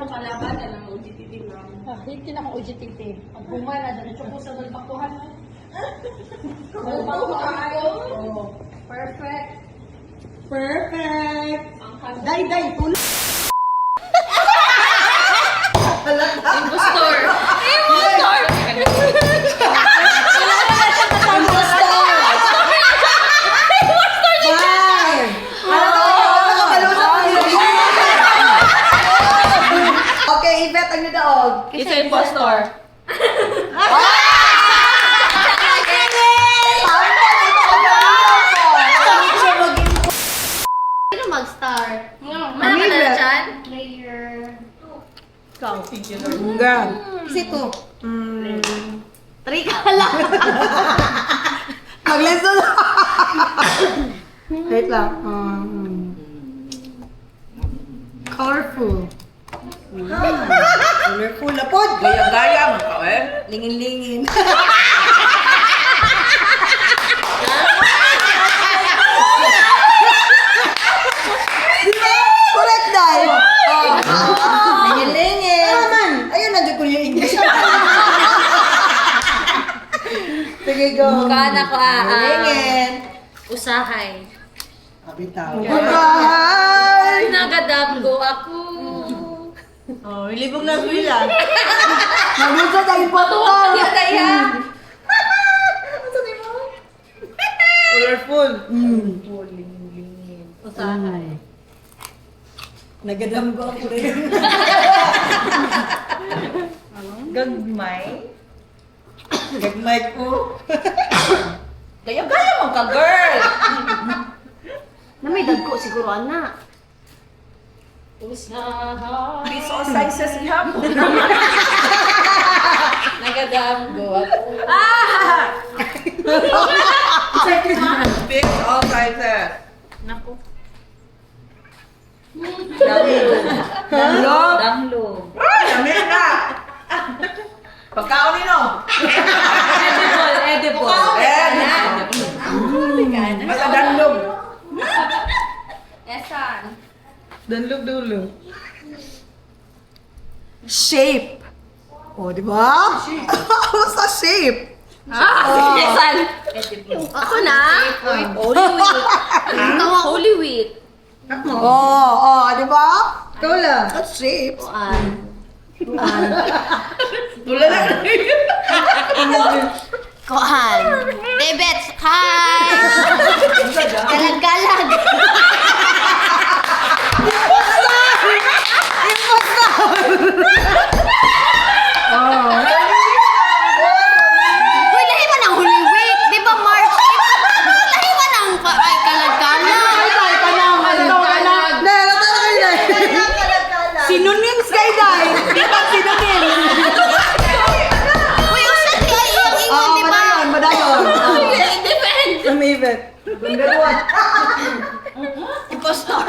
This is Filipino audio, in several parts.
akong kalaban na lang OGTT lang. Hindi na akong OGTT. Ang bumala, diretso ko sa balbaktuhan. Perfect. Perfect! Ang Day, tuloy! Impostor! Okay, Yvette, ang daog. Isa impostor. Sino mag-star? Mana ka na dyan? Player. Ikaw. Nga. Kasi ito. Three ka lang. Mag-lenso na. Wait lang. Colorful. Colorful. Lapod. Gaya-gaya man ka eh. Lingin-lingin. Diba? Correct, Day. Lingin-lingin. Naman. Ayun, nandiyan ko yung English. Sige, go. Kana ko Lingin. usahay. Abitaw. Bye-bye! Nagadam ko ako. Oh, ilibog na sila. Nagusto tayo po ito. Kaya. Colorful. Usahay. Nagadam ko ako rin. Gagmay. Gagmay ko. Gaya-gaya man ka, girl. Na may dagko siguro, anak. Usahay. Piece of sizes ihapon. Nagadam ko ako. Piece of sizes. Naku. Danglog. Danglog. Dami na. Pagkaon nino. Edible. Basta danlog. Esan. Danlog dulo. Shape. Oh, di ba? Basta shape. Esan. Edible. Ako na? Holy Week. Holy Week. Oh, di ba? Ikaw lang. That's shape. Tula na. Kohan. Debet. Hi! Galag-galag. Uy, lahi man ang Holy Week. Di ba March 8? Lahi man ang galag-galag. Nalata na kayo, Day. Synonyms kayo, Day. Di ba synonyms? Uy, usad ka iyang ingon, di ba? Madayon. Depende. Umivet. Impostor.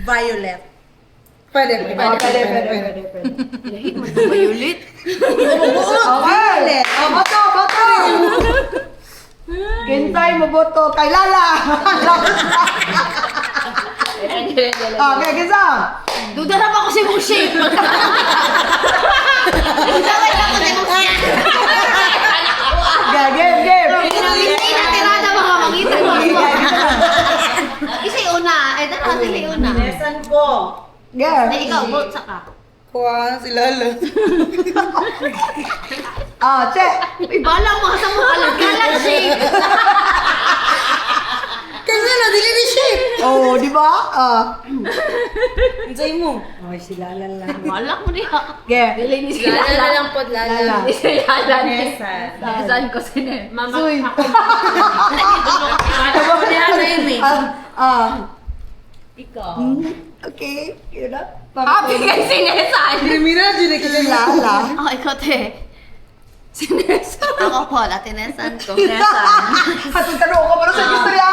Violet. Pwede. Lahi man ang violet. Violet. Boto. Kintay mo boto. Kay Lala. Okay, kisa. Duda na ba ako si mong shape? Duda na ako si mong shape. Game. Hindi na tirada mga mangita. Isa una. Ay, dara sila una. Nesan ko. Game. Na ikaw, vote sa ka. Kuha si Lala. Che. Uy, bala mo sa mga kalag-kalag shape. Kasi na, dili ni shape. Oh, di ba? Ansay mo. Oh, si Lala lang. Bala mo niya. Game. Dili ni si Lala Lala. lang po, Lala. lala. Si Lala. Nesan. Saan ko sinin? Mama, Suy. Ako ni Hana yun eh. Ikaw. Okay. Yun na. Happy kay sinesan. Primera, dili ka si Lala. Oh, ikaw te. Sinesan. Ako po, latinesan ko. Hatong tanong ko para sa istorya.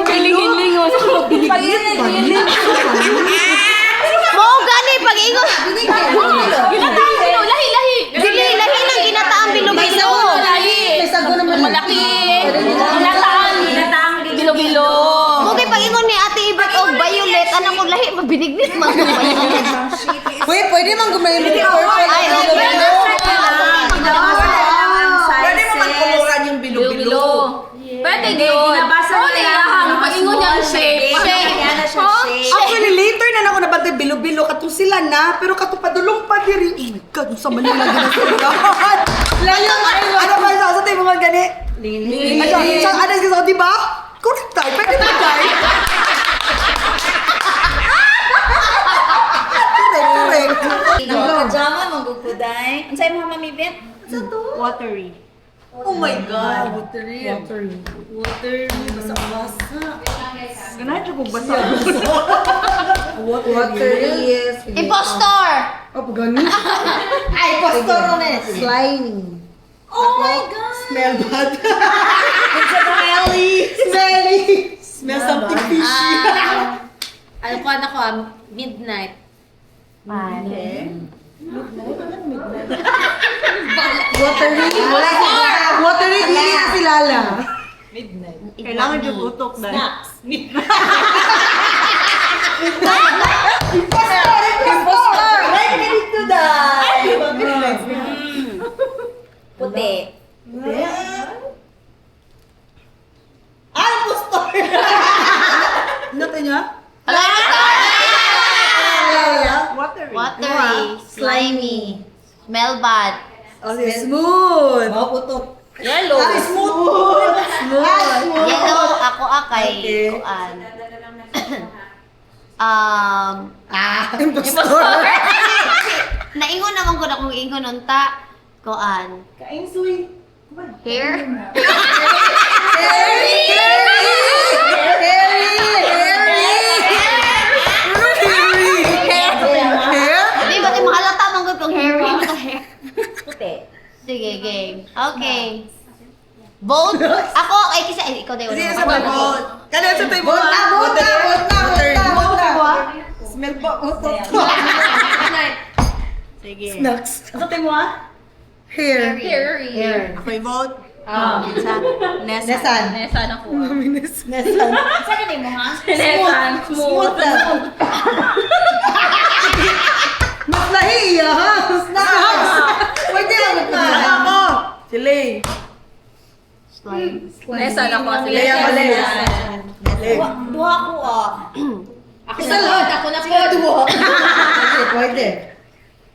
Pilingin-lingon. Mo gani pag ingon. Ginataang bilog. Lahi. Dili, lahi ng ginataang bilog. May sago naman. may perfect. Ay, Pwede mo magkuluran yung bilo-bilo. Pwede yun. Ginabasa Oo, nila. ang pagingon niyang shape. Yan na siya shape. Actually, later na ako nabantay bilo-bilo katong sila na, pero katupadulong pa diri. Oh my God, sa Manila ginasulat. Ano ba sa tayo mga gani? Ano gusto ko, di ba? Correct tayo, pwede ba tayo? Correct. Pajama, magugkuday. Ang sa'yo mga mamibit? Watery. Oh my God. Watery. Basa-basa. Ganahan siya kung basa. Watery is... Impostor! Oh, gani? Ay, postorones. Slimy. Oh my God! Smell bad. Smelly. Smelly. Smell something fishy. Ano ko, midnight. Watery. Watery, hindi na si Lala. Kailangan yung utok na. Snacks. Impostor! Ready to die! Puti. Ay, impostor! Natin niya? Wala ito! Watery. Watery, slimy, smell bad. Oh, smooth. Oh, putok. Yellow. Smooth. Smooth. Yellow, ako akay. Okay. Kuan. Impostor. Naingon naman ko na kung ingon unta. Kuan. Kain suy. Hair? Harry! Di ba tayo mahalata mong ko kung hairy mo to hair? Puti. Sige, game. Okay. Vote? Ako, ay kasi, ay, ikaw tayo. Sige, sa vote. Kaya sa tayo vote na, vote na, vote na, vote na, vote na. Smell ba? Utot. Sige. Snacks. Sa tayo mo Hair. Hair. Ako yung vote. Nesan. Nesan ako. Nesan. Saan ka mo, ha? Nesan. Smooth lang. Mas nahiya, ha? Snacks. Pwede lang ito. Ako. Chile. Nesan ako. Leia ko, Leia. Duha ko, Ako Isa na lang. po, ako na po. Pwede.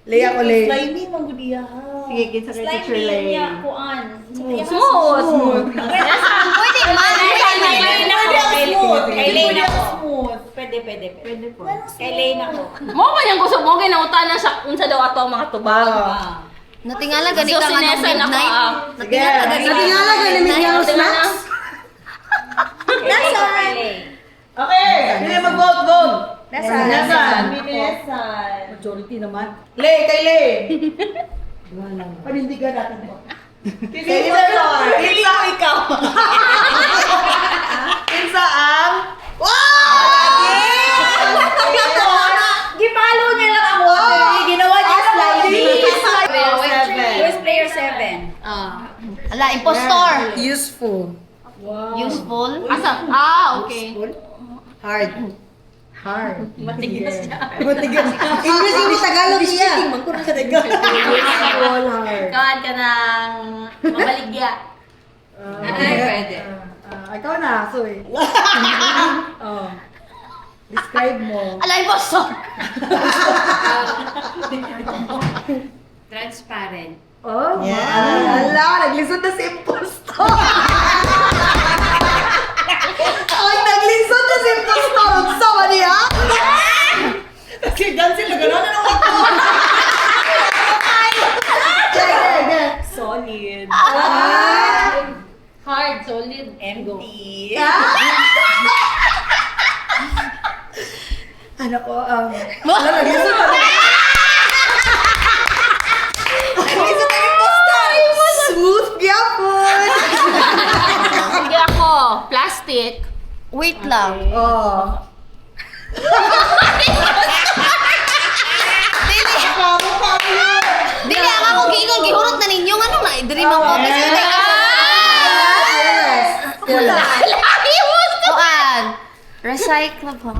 Leia ko, Leia. Slimy, manggudiya, ha? Sige, kinsa kay Teacher Slimy niya, Leia. kuan. Smooth. Nesan. Pwede man. Kay Lane ako. Smooth. Kay Lane ako. Smooth. Pwede po. Kay Lane ako. Mo man yung gusto mo, ginautan na sa unsa daw ato ang mga tubag. Natingala ganito So, ka ng sinesan ako, midnight. Sige. Natingala ganito. Natingala ganito yung snacks. Kay Lane. Okay. Sino mag-vote, vote? Nesan. Nesan. Majority naman. Lay, kay Lay. Panindigan natin mo. Pili mo ikaw. Kinsa ang... Gipalo niya lang ang water. Ginawa niya slimy. Who's player 7? Ala, impostor. Useful. Useful. Asa? Okay. Hard. Hard. Matigas siya. Matigas. English, English, Tagalog siya. Useful, hard. Kawan ka ng mabaligya. Ay, pwede. Ikaw na, Soy. Oh. Describe mo. Ala, impostor. Transparent. Oh, Yeah. ala, naglisod na si impostor. Ay, naglisod na si impostor. Unsa man niya? Kasi dancing na gano'n na ako. Solid. Hard, solid. Empty. Ano ko, ala, naglisod na. Naglisod na impostor. Smooth gyapon. Sige ako, plastic. Wait lang. Oh. Dili ako kung giingon gihurot na ninyo ano na diri man ko kasi dili ka. Yes. Kuan. Recyclable.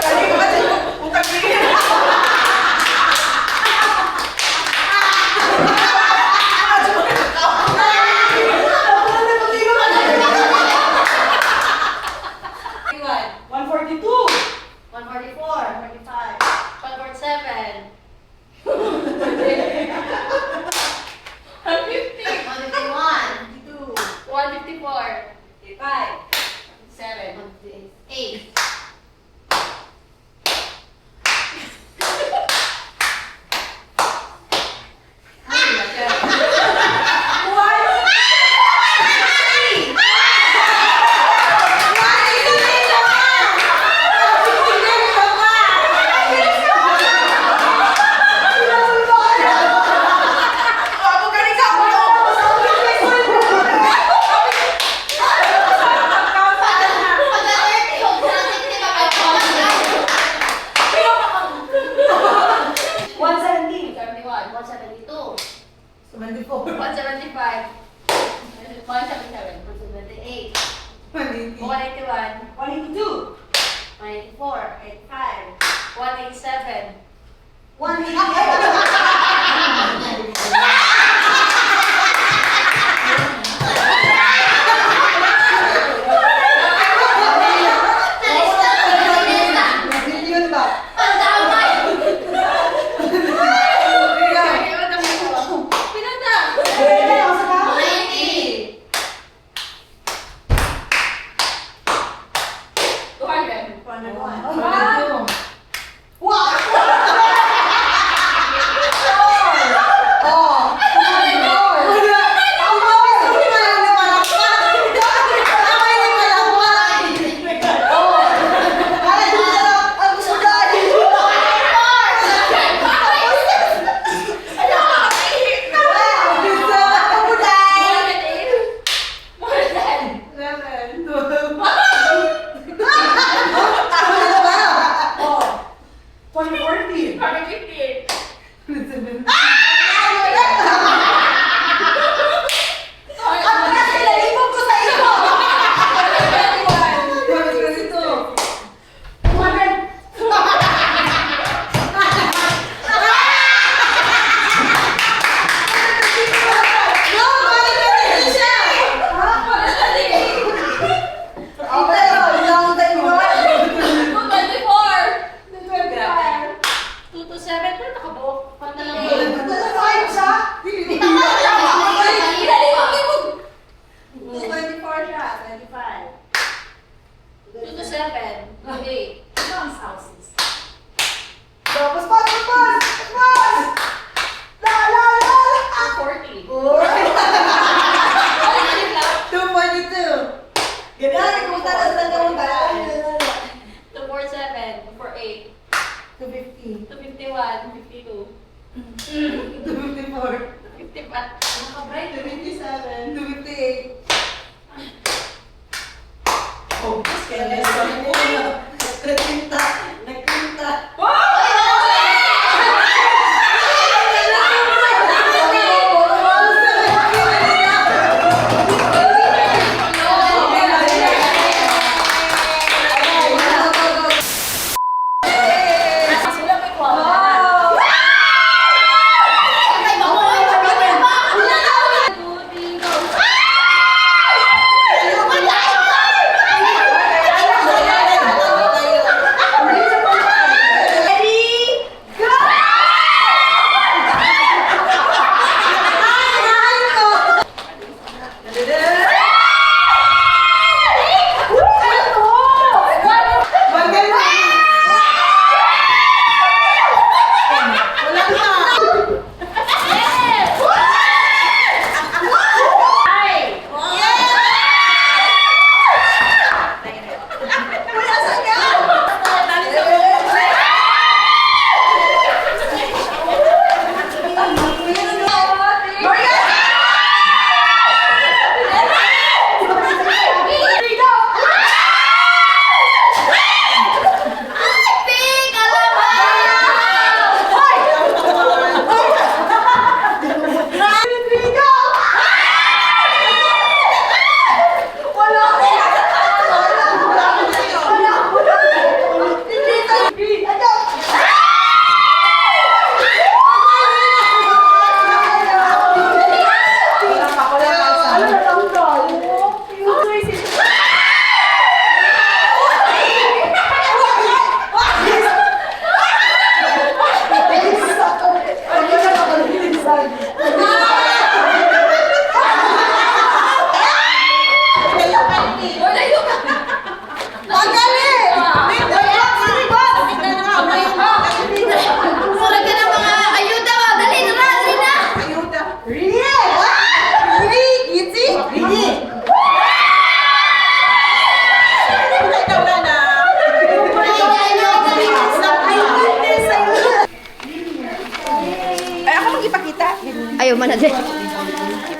154. 5. 7. 8.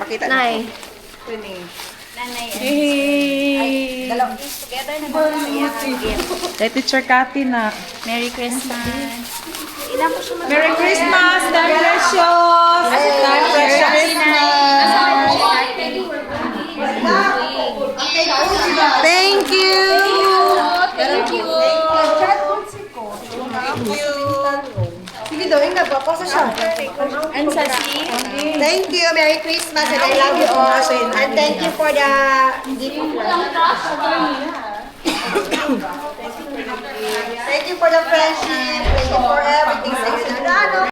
pakita na. Nay. Kay Teacher Cathy na. Merry Christmas. Merry Christmas, God bless you. God bless you. Thank you! Thank you. Sige daw, ingat ba? Pasa siya. And Sashi. Thank you. Merry Christmas and I love you all. And thank you for the gift. Thank you for the friendship. Thank you for everything. Thank you.